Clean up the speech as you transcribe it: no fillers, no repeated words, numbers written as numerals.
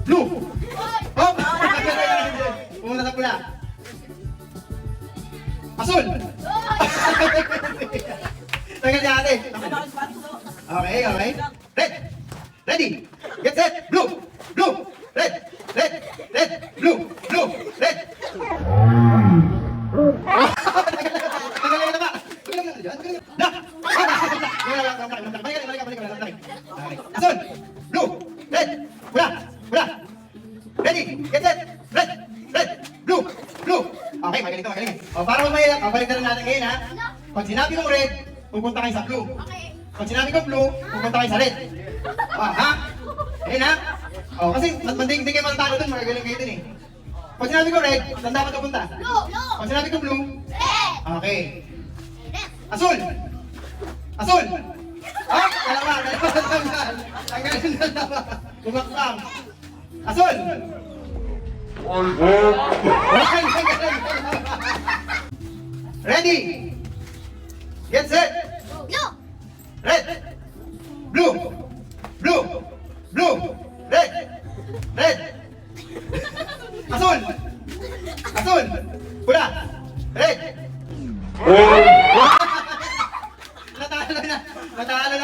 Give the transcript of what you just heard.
Blue. Oh! Pumunta sa pula. Asul. Tagal niya ate. Okay, okay. Red. Ready. Get set. Blue. Blue. Red. Red. Red. Blue. Blue. Red. Asun! Blue! Red! Pula! Pula! Ready! Get set! Red! Red! Blue! Blue! Okay, magaling to, magaling. O, para mahirap, babalik na rin natin ngayon ha. Pag sinabi kong red, pupunta kayo sa blue. Pag sinabi kong blue, pupunta kayo sa red. O, ha? Ngayon ha? O, kasi hindi kayo matalo dun, magagaling kayo dun eh. Pag sinabi ko red, saan dapat pupunta? Blue! Pag sinabi ko blue, Red! okay. Asul! Asul! Ah! Dalawa! Tanggal! Tanggalin na dalawa! Bumakbang! Asul! Ready! Get set! Blue! Red! Blue! Blue! Blue! Red! Red! Asul! Asul! Pula! Red! Natalo na! Natalo na!